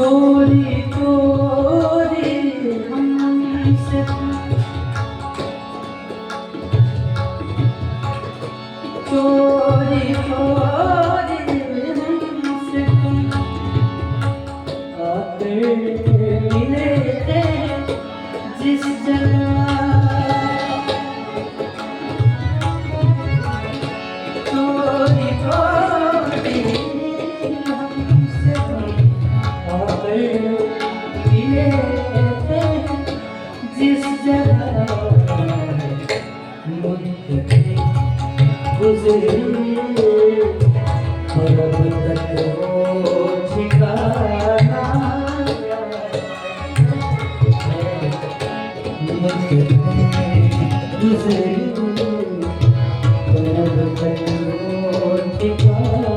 चोरी चोरी हमसे चोरी चोरी हमसे आते मिले थे जिस जगह चोरी चोरी हमसे आते मिले थे जिस जगह मुझे गुजरे और अब तक वो ठिकाना मुझे गुजरे और अब तक वो ठिकाना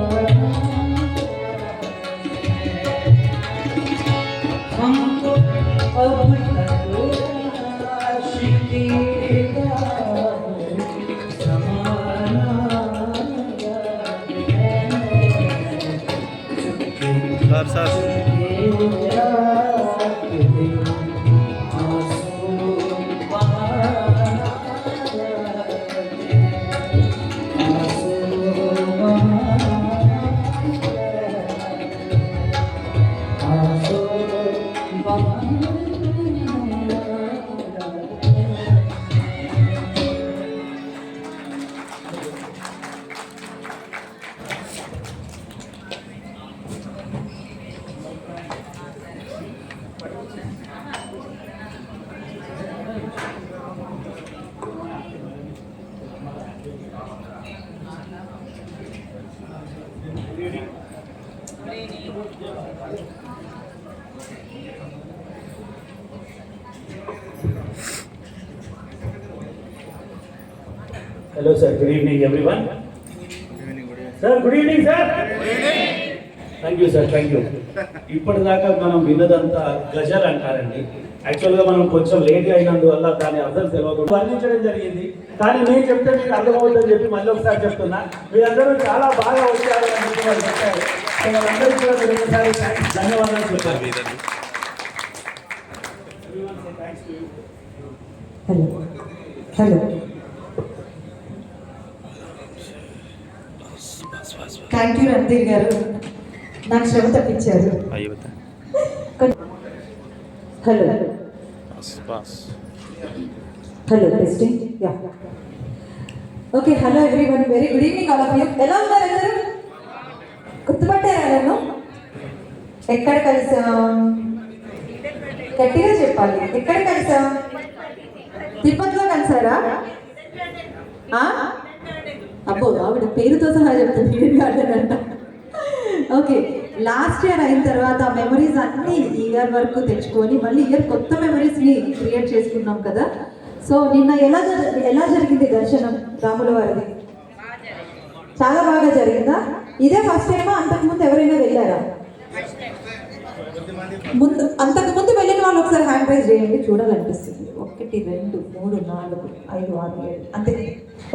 हमको अब तक आशिकी का sir Hello sir, good evening everyone. Sir, good evening sir. Thank you sir, thank you. ఇప్పటిదాకా మనం విన్నదంతా గజల్ అంటారండి. యాక్చువల్గా మనం కొంచెం లేట్ అయినందువల్ల దాని అర్థం తెలియకుండా వర్ణించడం జరిగింది. కానీ నేను చెప్తే మీకు అర్థమవుతుందని చెప్పి మళ్ళీ ఒకసారి చెప్తున్నా. మీరందరూ చాలా బాగా వచ్చారు అని చెప్పి వాళ్ళు చెప్పారు. వాళ్ళందరికీ కూడా మీరు ఒకసారి ధన్యవాదాలు చెప్పారు. హలో థ్యాంక్ యూ రంధీర్ గారు, నాకు శ్రమ తప్పించారు. Hello hello testing ya okay. Hello everyone, very good evening all of you. ఎలా ఉన్నారు అందరూ? గుర్తుపట్టారా నన్ను? ఎక్కడ కలిసాం? గట్టిగా చెప్పాలి. ఎక్కడ కలిసాం? తిరుపతిలో కలిసారా? అబ్బో, ఆవిడ పేరుతో సహా చెప్తుంది గార్డెన్. ఓకే, లాస్ట్ ఇయర్ అయిన తర్వాత మెమరీస్ అన్నీ ఈ ఇయర్ వరకు తెచ్చుకొని మళ్ళీ ఇయర్ కొత్త మెమరీస్ని క్రియేట్ చేసుకున్నాం కదా. సో నిన్న ఎలా జరిగింది దర్శనం రాముల వారిది? చాలా బాగా జరిగిందా? ఇదే ఫస్ట్ టైమా? అంతకుముందు ఎవరైనా వెళ్ళారా? అంతకుముందు వెళ్ళిన వాళ్ళు ఒకసారి హ్యాండ్ రైజ్ చేయండి, చూడాలనిపిస్తుంది. 1 2 3 4 5 6 7 అంతే.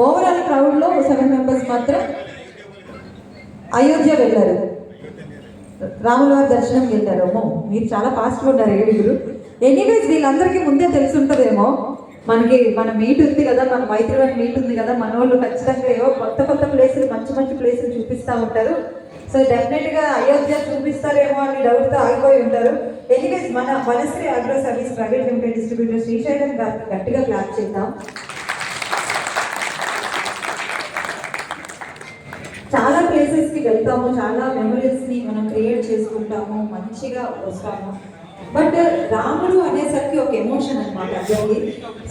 ఓవరాల్ క్రౌడ్లో 7 మెంబర్స్ మాత్రం అయోధ్య వెళ్ళారు, రాముల వారి దర్శనం వెళ్ళారు. అమ్మో, మీరు చాలా ఫాస్ట్గా ఉన్నారు 7. ఎనీవేస్ వీళ్ళందరికీ ముందే తెలిసి ఉంటుందేమో, మన మీట్ ఉంది కదా, మన మైత్రివన్ మీట్ ఉంది కదా, మన వాళ్ళు ఖచ్చితంగా ఏవో కొత్త ప్లేసులు, మంచి ప్లేసులు చూపిస్తూ ఉంటారు. సో డెఫినెట్గా అయోధ్య చూపిస్తారేమో అని డౌట్తో ఆగిపోయి ఉంటారు. ఎనీవేస్ మన Vanasri agro service private limited distributor Srisailam గారికి గట్టిగా క్లాప్ చేద్దాం. చాలా ప్లేసెస్కి వెళ్తాము, చాలా మెమరీస్ని మనం క్రియేట్ చేసుకుంటాము, మంచిగా వస్తాము. బట్ రాముడు అనేసరికి ఒక ఎమోషన్ అనమాట అందరికి.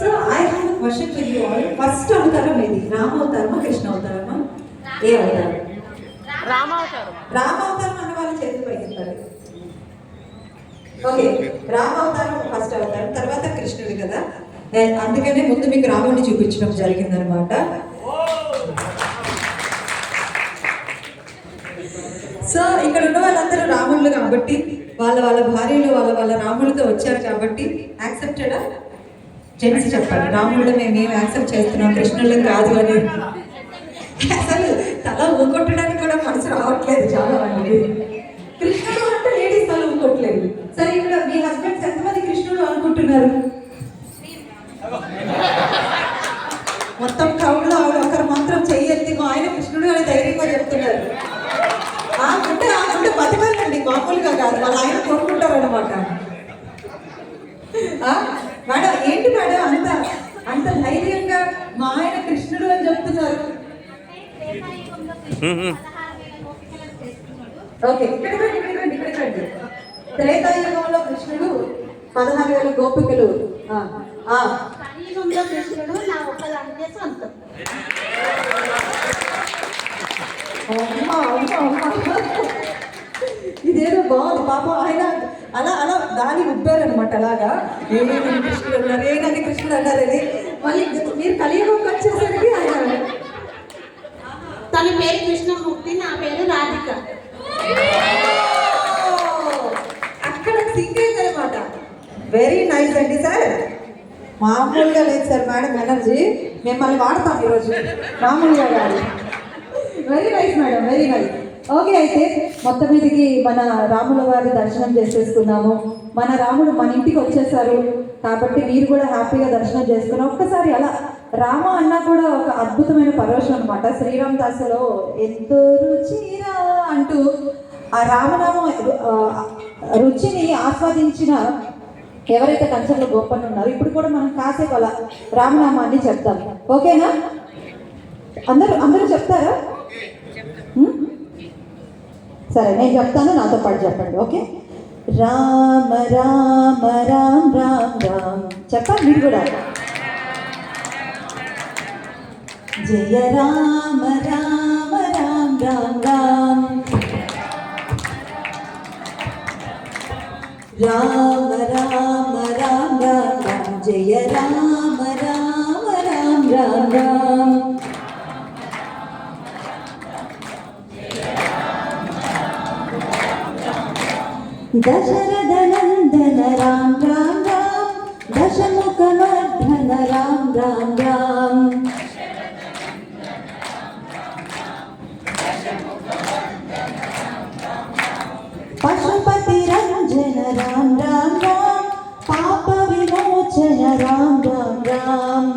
So I have a question for you all. First అవతారం ఏది? రామ అవతారమా, కృష్ణ అవతారమా? ఏ అవతారం? రామ అవతారం అన్న వాళ్ళ చేతులు పైకిస్తారు. ఓకే, రామ అవతారం ఫస్ట్ అవతారం, తర్వాత కృష్ణుడు కదా. అందుకనే ముందు మీకు రాముడిని చూపించడం జరిగిందనమాట. సో ఇక్కడ ఉన్న వాళ్ళందరూ రాముళ్ళు కాబట్టి, వాళ్ళ భార్యలు వాళ్ళ రాములతో వచ్చారు కాబట్టి యాక్సెప్టెడా? జెంట్స్ చెప్పాలి, రాముళ్ళు మేము యాక్సెప్ట్ చేస్తున్నాం, కృష్ణుళ్ళు కాదు అని. అసలు తల ఊకొట్టడానికి కూడా మనసు రావట్లేదు చాలా మంది. కృష్ణుడు అంటే లేడీస్ తల ఊకొట్టలేదు. సరే ఇక్కడ మీ హస్బెండ్స్ ఎంతమంది కృష్ణుడు అనుకుంటున్నారు? మొత్తం క్రౌడ్లో ఆవిడ ఒకరు మాత్రం చెయ్యెత్తి మా ఆయన కృష్ణుడు అని ధైర్యంగా చెప్తున్నారు. అంటే బతకాలండి, మామూలుగా కాదు, వాళ్ళ ఆయన కోరుకుంటారు అనమాట. మేడం ఏంటి మేడం అంత ధైర్యంగా మా ఆయన కృష్ణుడు అని చెప్తున్నారు? ఓకే, ఇక్కడ త్రేతాయుగంలో కృష్ణుడు 16,000 గోపికలు. కలియుగంలో కృష్ణుడు నా ఒక్కదానికే సొంతం. ఇదేదో బాగుంది పాపం. ఆయన అలా గాలి ఉబ్బారనమాట. అలాగా ఏమైనా కృష్ణుడు అన్నారు, ఏనని కృష్ణుడు అన్నారని. మళ్ళీ మీరు కలియుగంకి వచ్చేసరికి ఆయన తన పేరు కృష్ణమూర్తి, నా పేరు రాధిక. అక్కడ సింక్ అయిందనమాట. వెరీ నైస్ అండి సార్, మామూలుగా లేదు సార్ మేడం ఎనర్జీ. మిమ్మల్ని వాడతాం ఈరోజు, మామూలుగా కాదు. Very nice madam, very nice. Okay, అయితే మొత్తం మీదకి మన రాముల వారి దర్శనం చేసేసుకున్నాము. మన రాముడు మన ఇంటికి వచ్చేసారు కాబట్టి మీరు కూడా హ్యాపీగా దర్శనం చేసుకున్నాం. ఒక్కసారి అలా రామ అన్నా కూడా ఒక అద్భుతమైన పరవశం అనమాట. శ్రీరామ్ దాసులో ఎంతో రుచిరా అంటూ ఆ రామనామం రుచిని ఆస్వాదించిన ఎవరైతే కంచంలో గోపన్న ఉన్నారో ఇప్పుడు కూడా మనం కాసేపు అలా రామనామాన్ని చెప్తాం. ఓకేనా? అందరూ చెప్తారా? సరే, నేను చెప్తాను, నాతో పాటు చెప్పండి. ఓకే, రామ రామ రామ్ రామ్ రామ్ చెప్పండి మీరు కూడా. జయ రామ రామ రామ్ రామ్ రామ్, రామ రామ రామ్ రామ్ రామ్, జయ రామ రామ రామ్ రామ్ రామ్. దశరథ నందన రామ్ రామ్ రామ్, దశముఖ మర్ధన రామ్ రామ్ రామ్, పశుపతి రంజన రామ్ రామ్ రామ్, పాప విమోచన రామ్ రామ్ రామ్,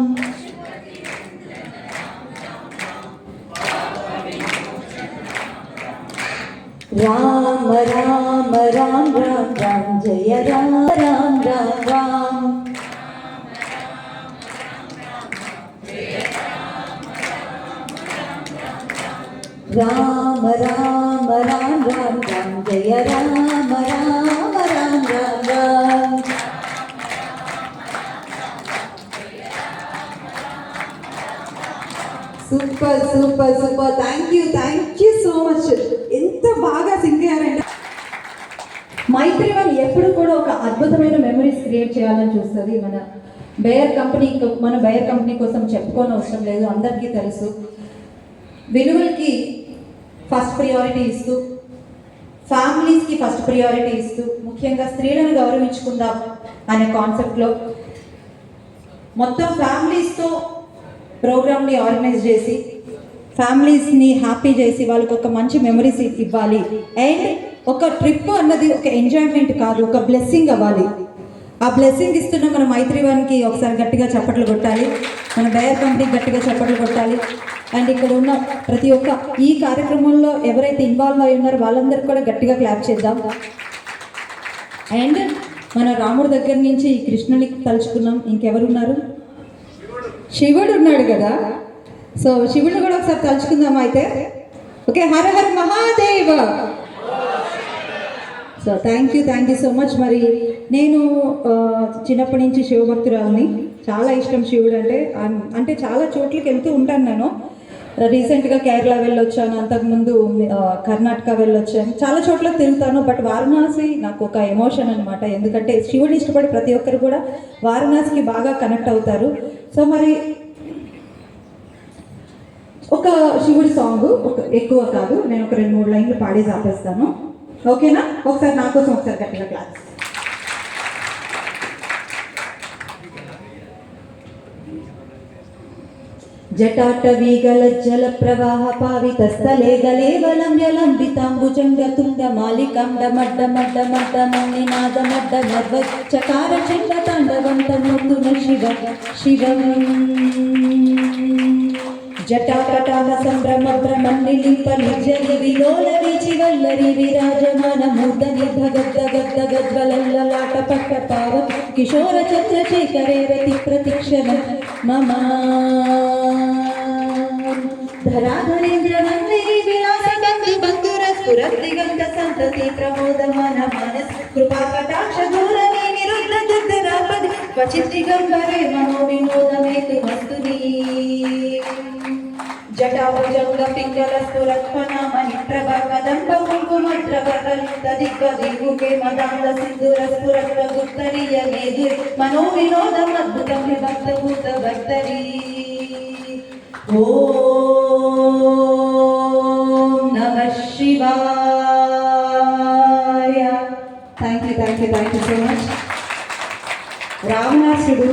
రామ రామ రామ్ రామ్ రామ్, జయ రామ రామ్ రామ్ రామ్. రామ రామ రామ్ రామ్ రామ్, జయ Rama Rama Ram Ram Ram. Super super super, thank you so much. ఎంత బాగా సింగ్ అయ్యారంటే. మైత్రివన్ ఎప్పుడు కూడా ఒక అద్భుతమైన మెమరీస్ క్రియేట్ చేయాలని చూస్తుంది. మన బేయర్ కంపెనీ కోసం చెప్పుకోని అవసరం లేదు, అందరికీ తెలుసు. విలువలకి ఫస్ట్ ప్రియారిటీ ఇస్తూ, ఫ్యామిలీస్కి ఫస్ట్ ప్రియారిటీ ఇస్తూ, ముఖ్యంగా స్త్రీలను గౌరవించుకుందాం అనే కాన్సెప్ట్లో మొత్తం ఫ్యామిలీస్తో ప్రోగ్రామ్ని ఆర్గనైజ్ చేసి ఫ్యామిలీస్ని హ్యాపీ చేసి వాళ్ళకి ఒక మంచి మెమరీస్ ఇవ్వాలి. అండ్ ఒక ట్రిప్ అన్నది ఒక ఎంజాయ్మెంట్ కాదు, ఒక బ్లెస్సింగ్ అవ్వాలి. ఆ బ్లెస్సింగ్ ఇస్తున్న మన మైత్రివన్కి ఒకసారి గట్టిగా చప్పట్లు కొట్టాలి, మన బేయర్ కంపెనీకి గట్టిగా చప్పట్లు కొట్టాలి. అండ్ ఇక్కడ ఉన్న ప్రతి ఒక్క ఈ కార్యక్రమంలో ఎవరైతే ఇన్వాల్వ్ అయి ఉన్నారో వాళ్ళందరికీ కూడా గట్టిగా క్లాప్ చేద్దాం. అండ్ మన రాముడి దగ్గర నుంచి ఈ కృష్ణుని తలుచుకున్నాం. ఇంకెవరున్నారు? శివుడు ఉన్నాడు కదా, సో శివుడిని కూడా ఒకసారి తలుచుకుందాం అయితే. Okay, Hara Hara Mahadeva. So thank you so much. మరి నేను చిన్నప్పటి నుంచి శివభక్తురాలని, చాలా ఇష్టం శివుడు అంటే చాలా చోట్లకి వెళ్తూ ఉంటాను. నేను రీసెంట్గా కేరళ వెళ్ళొచ్చాను, అంతకుముందు కర్ణాటక వెళ్ళొచ్చాను, చాలా చోట్ల తిరుగుతాను. బట్ వారణాసి నాకు ఒక ఎమోషన్ అనమాట. ఎందుకంటే శివుడిని ఇష్టపడి ప్రతి ఒక్కరు కూడా వారణాసికి బాగా కనెక్ట్ అవుతారు. సో మరి ఒక శివుడి సాంగ్, ఎక్కువ కాదు, నేను ఒక 2-3 లైన్లు పాడేసి ఆపేస్తాను. ఓకేనా? ఒకసారి నా కోసం ఒకసారి గట్టిగా క్లాస్. జటాటవీగలజ్జల ప్రవాహ పావితస్థలే గలేవలం జలంబితాంబుజంగ తుంగ మాలికండమడ్డమడ్డమడ్డమణినాదమడ్డ మర్వ చకార చండ తాండవంతమోతున శివ శివం జటాకటాహ సంభ్రమ భ్రమన్నిలింప నిర్జరి విలోల వీచి వల్లరి విరాజమాన మూర్ధని భగద్ద గద్ద గజ్వలల్లలాట పట్ట పావ కిశోర చంద్రశేఖరే రతి ప్రతిక్షణ మమ ధరాధరేంద్ర నందిని విలాస గంధి బంధుర స్ఫురత్ దిగంత సంతతి ప్రమోదమాన మానస్ కృపా కటాక్ష ధూరని నిరుద్ధ దుర్ధరాపది క్వచిత్ దిగంబరే మనో వినోదమేతు మస్తుని జటాభుజంగ పింగళ స్ఫురత్మనామణి ప్రభ కదంబ కుంకుమద్రవర్రలిత దిగ్వదిగుకే మదాంద సింధుర స్ఫురత్వ గుప్తరియ మేధు మనో వినోదం అద్భుతం విభక్త భూత భక్తరి ఓం నమః శివాయ. Thank you so much. రావణాసుడు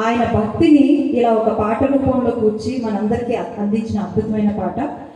ఆయన భక్తిని ఇలా ఒక పాట రూపంలో కూర్చి మనందరికీ అందించిన అద్భుతమైన పాట.